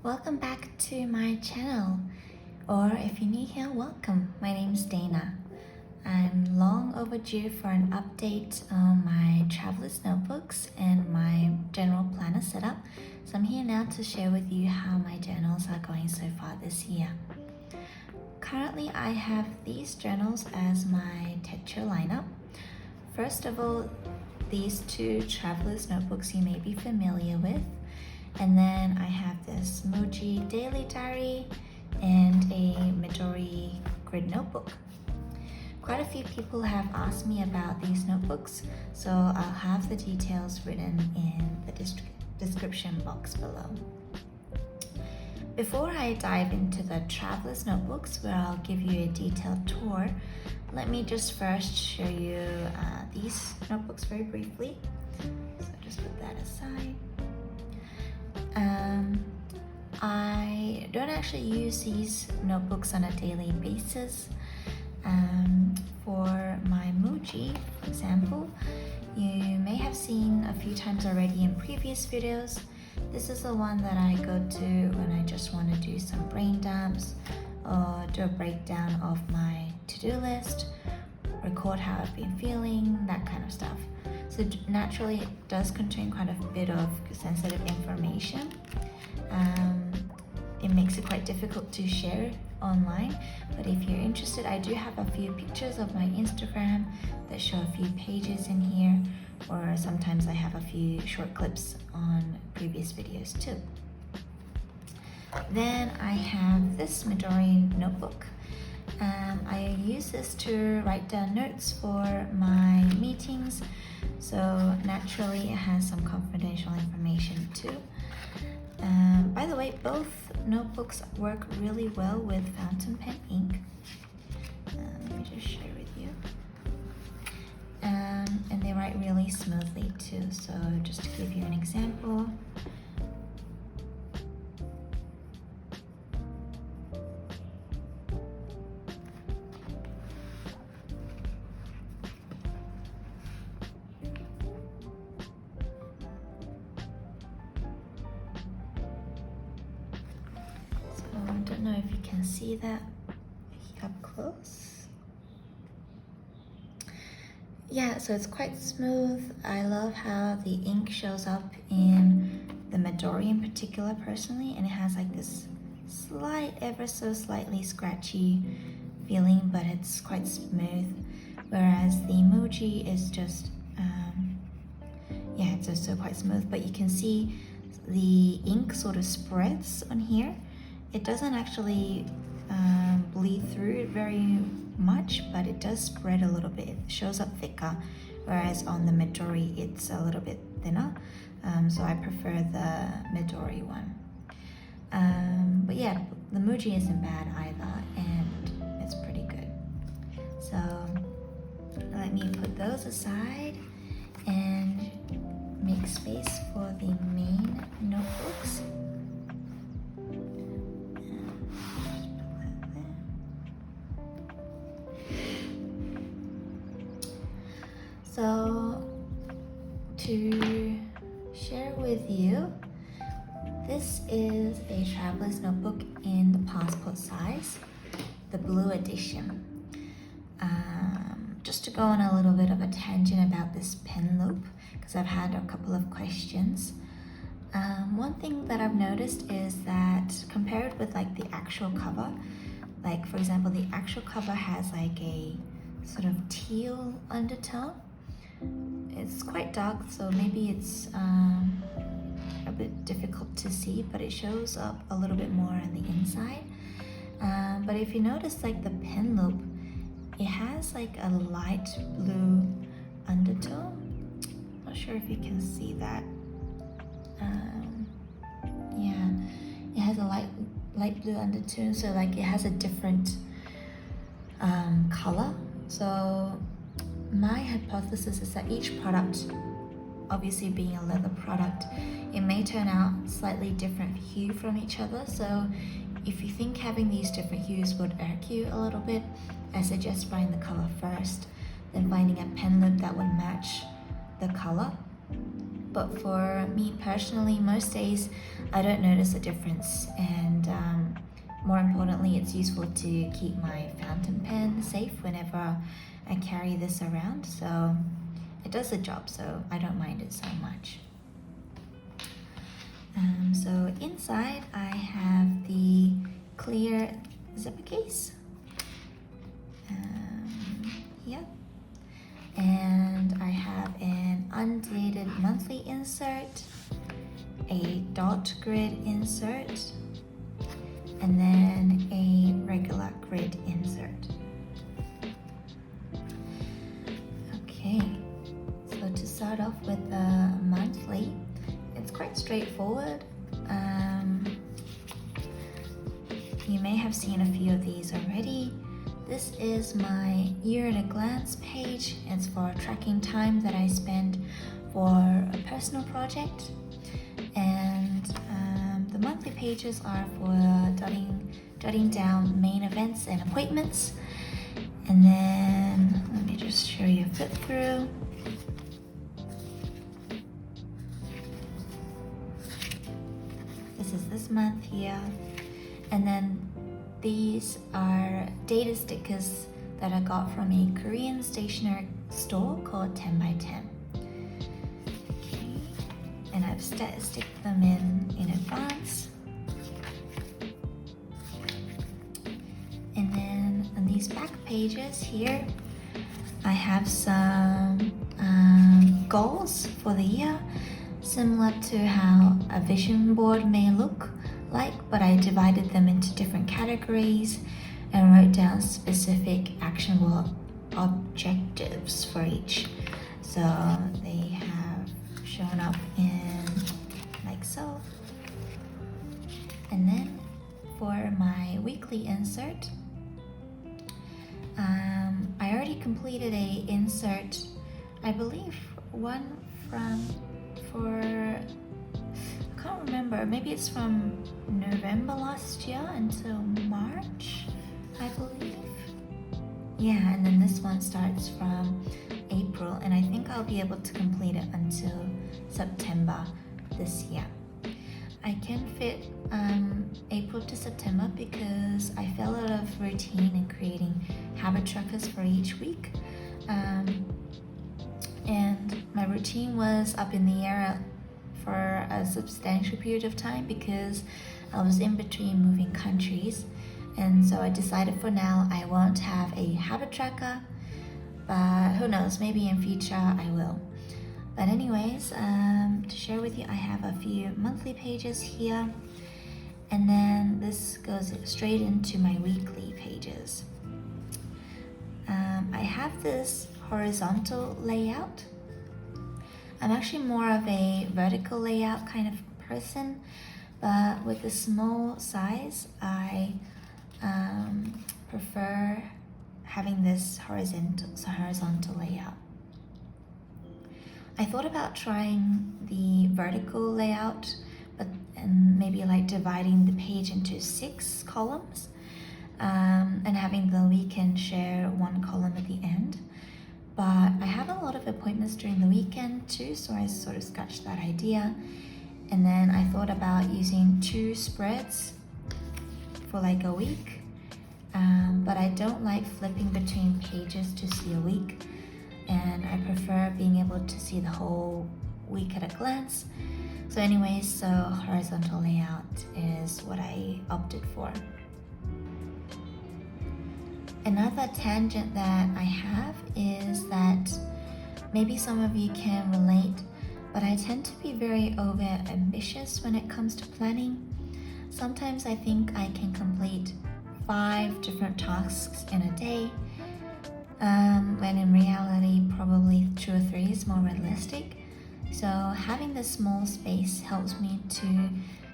Welcome back to my channel, or if you're new here, welcome. My name is Dana. I'm long overdue for an update on my traveler's notebooks and my general planner setup, so I'm here now to share with you how my journals are going so far this year. Currently, I have these journals as my teacher lineup. First of all, these two traveler's notebooks you may be familiar with. And then I have this MUJI Daily Diary and a Midori grid notebook. Quite a few people have asked me about these notebooks, so I'll have the details written in the description box below. Before I dive into the traveler's notebooks, where I'll give you a detailed tour, let me just first show you these notebooks very briefly. So just put that aside. I don't actually use these notebooks on a daily basis. For my MUJI, for example, you may have seen a few times already in previous videos. This is the one that I go to when I just want to do some brain dumps or do a breakdown of my to-do list, record how I've been feeling, that kind of stuff. So naturally it does contain quite a bit of sensitive information. It makes it quite difficult to share online, but if you're interested, I do have a few pictures of my Instagram that show a few pages in here, or sometimes I have a few short clips on previous videos too. Then I have this Midori notebook. I use this to write down notes for my meetings, so naturally it has some confidential information too. By the way, both notebooks work really well with fountain pen ink. Let me just share with you. And they write really smoothly too, so just to give you an example. I don't know if you can see that up close. Yeah, so it's quite smooth. I love how the ink shows up in the Midori in particular personally, and it has like this slight, ever so slightly scratchy feeling, but it's quite smooth. Whereas the MUJI is just, yeah, it's also quite smooth, but you can see the ink sort of spreads on here. It doesn't actually bleed through very much, but it does spread a little bit. It shows up thicker, whereas on the Midori it's a little bit thinner. So I prefer the Midori one. But yeah, the MUJI isn't bad either, and it's pretty good. So let me put those aside and make space for the main notebooks. So to share with you, this is a traveler's notebook in the passport size, the blue edition. Just to go on a little bit of a tangent about this pen loop, because I've had a couple of questions. One thing that I've noticed is that compared with like the actual cover, like for example, the actual cover has like a sort of teal undertone. It's quite dark, so maybe it's a bit difficult to see, but it shows up a little bit more on the inside. But if you notice like the pen loop, it has like a light blue undertone. Not sure if you can see that. Yeah, it has a light blue undertone, so like it has a different color. So my hypothesis is that each product, obviously being a leather product, it may turn out slightly different hue from each other. So if you think having these different hues would irk you a little bit, I suggest buying the color first, then finding a pen loop that would match the color. but for me personally, most days I don't notice a difference, and more importantly, it's useful to keep my fountain pen safe whenever I carry this around, so it does the job, so I don't mind it so much. So inside I have the clear zipper case. Yep. And I have an undated monthly insert, a dot grid insert, and then a regular grid insert. Okay, so to start off with the monthly, it's quite straightforward. You may have seen a few of these already. This is my year at a glance page. It's for tracking time that I spend for a personal project. And the monthly pages are for jotting down main events and appointments. And then let me just show you a flip through. This is this month here. And then these are data stickers that I got from a Korean stationery store called 10 by 10. Okay. And I've sticked them in advance. And then on these back pages here, I have some goals for the year, similar to how a vision board may look like, but I divided them into different categories and wrote down specific actionable objectives for each. So they have shown up in like so. And then for my weekly insert, I already completed a insert, I believe one for I can't remember, maybe it's from November last year until March, I believe. Yeah, and then this one starts from April, and I think I'll be able to complete it until September this year. I can fit April to September because I fell out of routine in creating habit trackers for each week. And my routine was up in the air for a substantial period of time because I was in between moving countries, and so I decided for now I won't have a habit tracker, but who knows, maybe in future I will. But anyways, to share with you, I have a few monthly pages here, and then this goes straight into my weekly pages. I have this horizontal layout. I'm actually more of a vertical layout kind of person, but with the small size, I prefer having this horizontal layout. I thought about trying the vertical layout, and maybe like dividing the page into 6 columns, and having the weekend share one column at the end. But I have a lot of appointments during the weekend too, so I sort of scratched that idea. And then I thought about using 2 spreads for like a week, but I don't like flipping between pages to see a week, and I prefer being able to see the whole week at a glance. So anyways, so horizontal layout is what I opted for. Another tangent that I have is that maybe some of you can relate, but I tend to be very over ambitious when it comes to planning. Sometimes I think I can complete 5 different tasks in a day, when in reality probably 2 or 3 is more realistic. So having this small space helps me to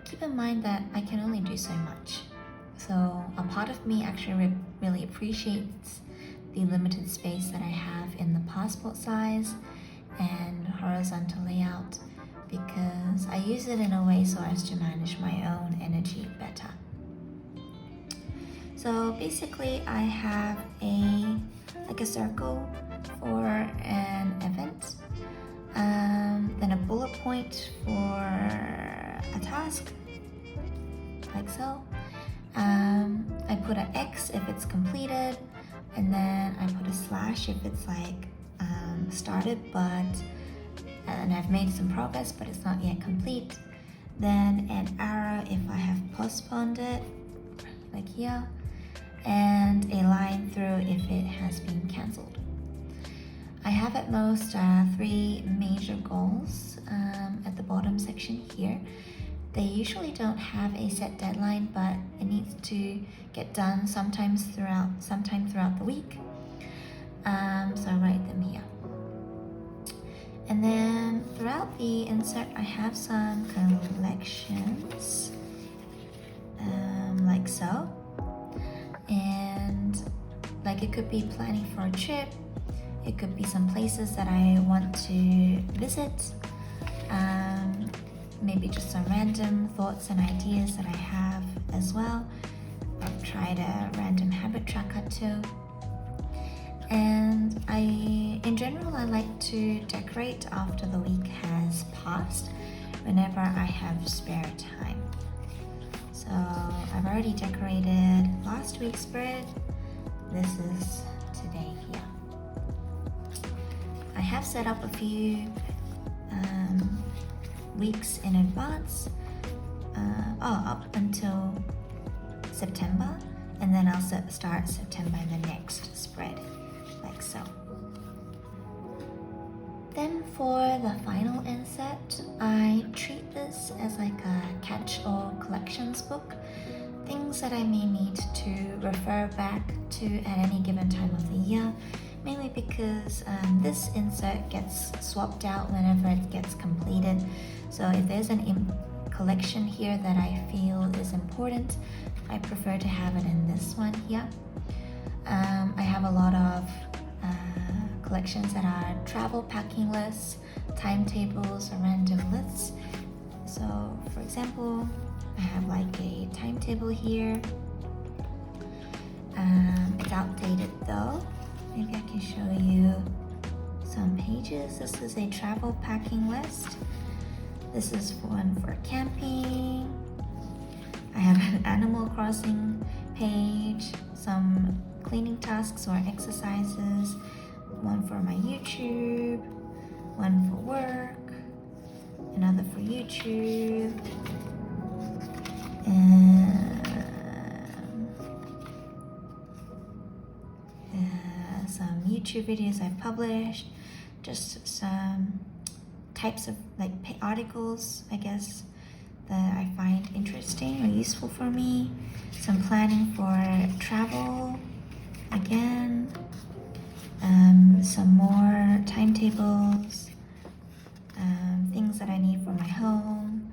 keep in mind that I can only do so much. So a part of me actually really appreciates the limited space that I have in the passport size and horizontal layout, because I use it in a way so as to manage my own energy better. So basically I have like a circle for an event, then a bullet point for a task, like so. I put an X if it's completed, and then I put a slash if it's like started and I've made some progress but it's not yet complete. Then an arrow if I have postponed it, like here, and a line through if it has been cancelled. I have at most 3 major goals at the bottom section here. They usually don't have a set deadline, but it needs to get done sometime throughout the week. So I write them here. And then throughout the insert, I have some collections, like so. And like it could be planning for a trip, it could be some places that I want to visit, maybe just some random thoughts and ideas that I have as well. I've tried a random habit tracker too. And in general, I like to decorate after the week has passed, whenever I have spare time. So I've already decorated last week's spread. This is today here. I have set up a few weeks in advance, up until September, and then I'll start September in the next spread, like so. Then for the final insert, I treat this as like a catch-all collections book, things that I may need to refer back to at any given time of the year, mainly because this insert gets swapped out whenever it gets completed. So if there's an collection here that I feel is important, I prefer to have it in this one here. I have a lot of collections that are travel packing lists, timetables, or random lists. So for example, I have like a timetable here. It's outdated though. Maybe I can show you some pages. This is a travel packing list. This is one for camping. I have an Animal Crossing page, some cleaning tasks or exercises, one for my YouTube, one for work, another for YouTube, and some YouTube videos I've published, just some types of like articles, I guess, that I find interesting or useful for me, some planning for travel, again, some more timetables, things that I need for my home,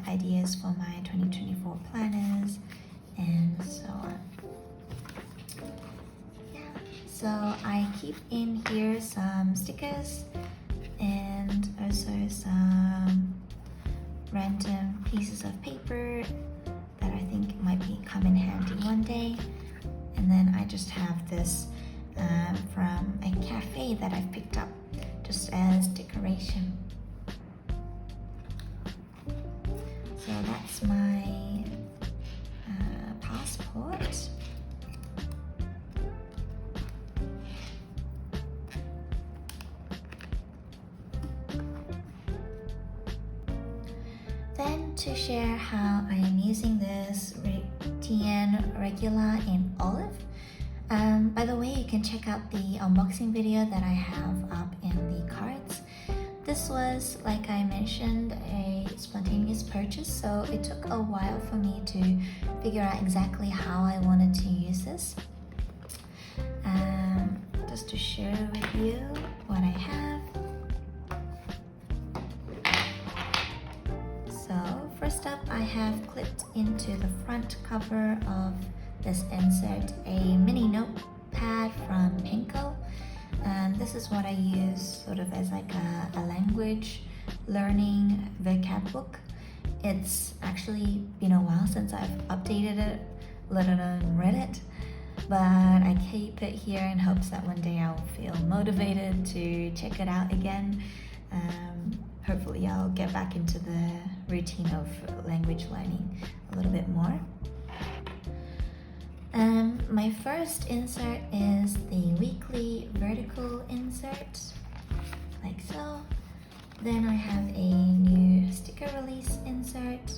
ideas for my 2024 planners, and so on. So I keep in here some stickers and also some random pieces of paper that I think might come in handy one day. And then I just have this from a cafe that I've picked up just as decoration. So that's my passport. Then to share how I am using this TN Regular in Olive. By the way, you can check out the unboxing video that I have up in the cards. This was, like I mentioned, a spontaneous purchase, so it took a while for me to figure out exactly how I wanted to use this. Just to share with you what I have. So first up, I have clipped into the front cover of this insert a mini notepad from Pinko. And this is what I use sort of as like a language learning vocab book. It's actually been a while since I've updated it, let alone read it, but I keep it here in hopes that one day I'll feel motivated to check it out again. hopefully I'll get back into the routine of language learning a little bit more. My first insert is the weekly vertical insert, like so. Then I have a new sticker release insert,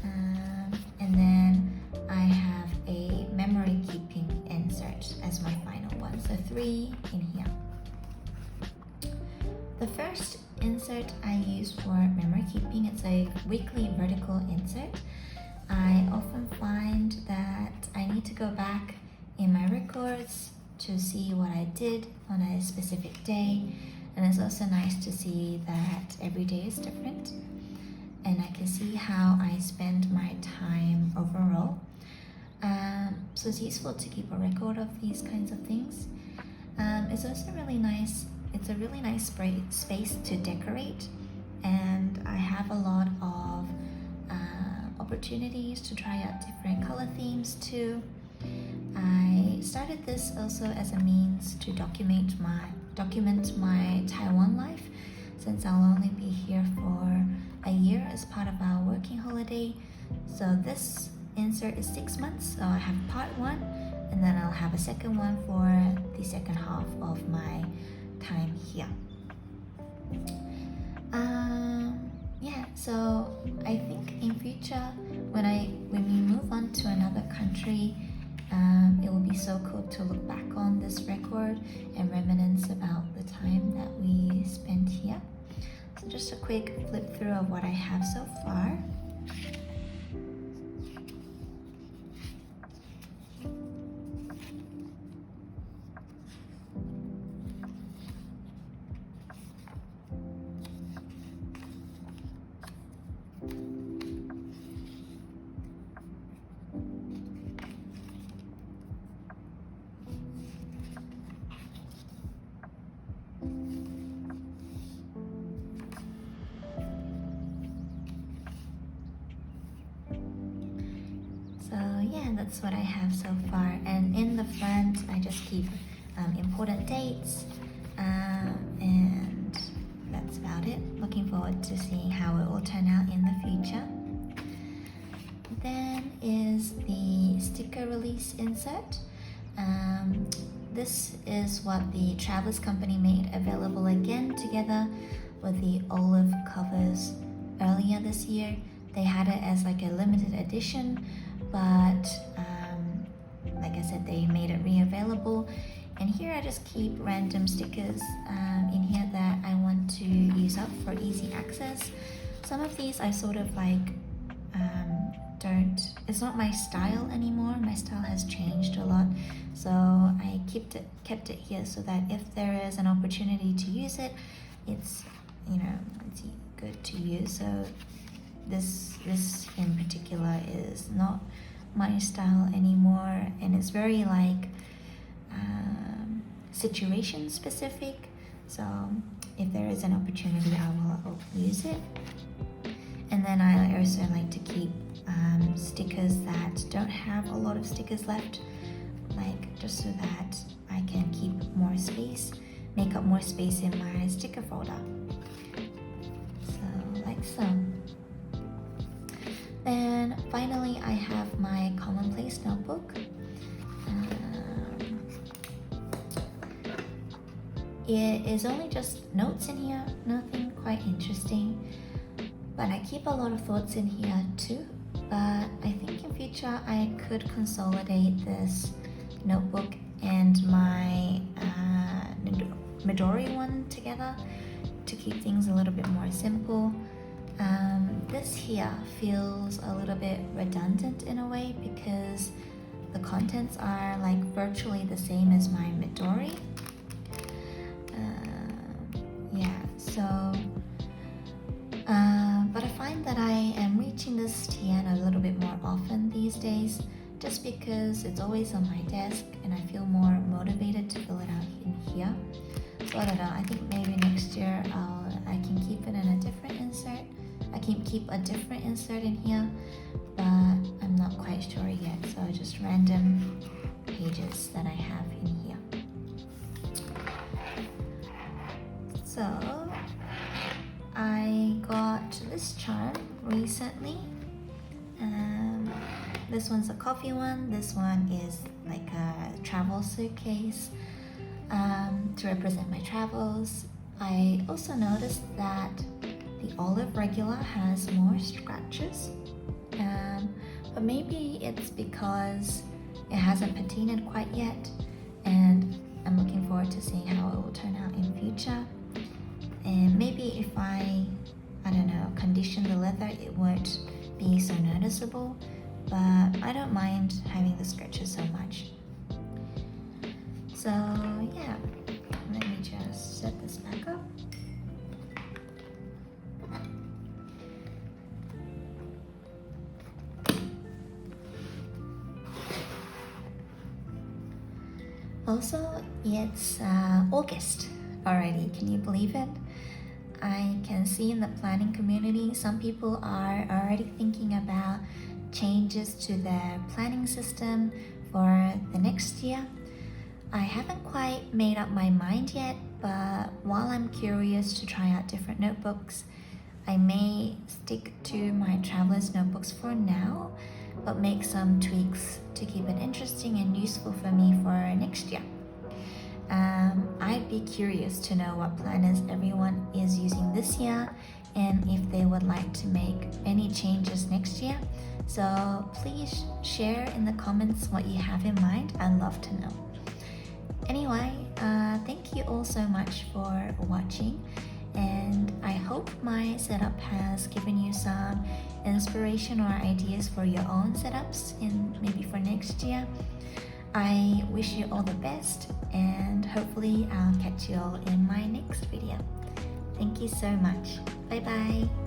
and then I have a memory keeping insert as my final one, so 3 in here. The first insert I use for memory keeping, it's a weekly vertical insert. I often find that I need to go back in my records to see what I did on a specific day, and it's also nice to see that every day is different and I can see how I spend my time overall. So it's useful to keep a record of these kinds of things. It's also really nice. It's a really nice space to decorate, and I have a lot of opportunities to try out different color themes too. I started this also as a means to document my Taiwan life, since I'll only be here for a year as part of our working holiday. So this insert is 6 months, so I have part 1, and then I'll have a second one for the second half of my time here. So I think in future when we move on to another country, it will be so cool to look back on this record and reminisce about the time that we spent here. So just a quick flip through of what I have so far. That's what I have so far, and in the front I just keep important dates, and that's about it. Looking forward to seeing how it will turn out in the future. Then is the sticker release insert. This is what the Travelers Company made available again together with the olive covers earlier this year. They had it as like a limited edition, but like I said, they made it re-available. And here I just keep random stickers in here that I want to use up for easy access. Some of these I sort of like it's not my style anymore. My style has changed a lot, so I kept it here so that if there is an opportunity to use it, it's good to use. So this in particular is not my style anymore, and it's very like situation specific, so if there is an opportunity I will use it. And then I also like to keep stickers that don't have a lot of stickers left, like just so that I can keep more space, make up more space in my sticker folder. So like so. Then finally I have my commonplace notebook. It is only just notes in here, nothing quite interesting, but I keep a lot of thoughts in here too. But I think in future I could consolidate this notebook and my Midori one together to keep things a little bit more simple. This here feels a little bit redundant in a way because the contents are like virtually the same as my Midori. But I find that I am reaching this TN a little bit more often these days, just because it's always on my desk and I feel more motivated to fill it out in here. So I don't know, I think maybe next year I can keep it in a different insert. I can keep a different insert in here, but I'm not quite sure yet. So just random pages that I have in here. So this one's a coffee one. This one is like a travel suitcase to represent my travels. I also noticed that the olive regular has more scratches, but maybe it's because it hasn't patinaed quite yet, and I'm looking forward to seeing how it will turn out in future. And maybe if I don't know, condition the leather, it won't be so noticeable, but I don't mind having the scratches so much. So yeah, let me just set this back up. Also, it's August already, can you believe it? I can see in the planning community, some people are already thinking about changes to their planning system for the next year. I haven't quite made up my mind yet, but while I'm curious to try out different notebooks, I may stick to my traveler's notebooks for now, but make some tweaks to keep it interesting and useful for me for next year. I'd be curious to know what planners everyone is using this year and if they would like to make any changes next year. So please share in the comments what you have in mind. I'd love to know. Anyway, thank you all so much for watching, and I hope my setup has given you some inspiration or ideas for your own setups in maybe for next year. I wish you all the best, and hopefully I'll catch you all in my next video. Thank you so much. Bye bye.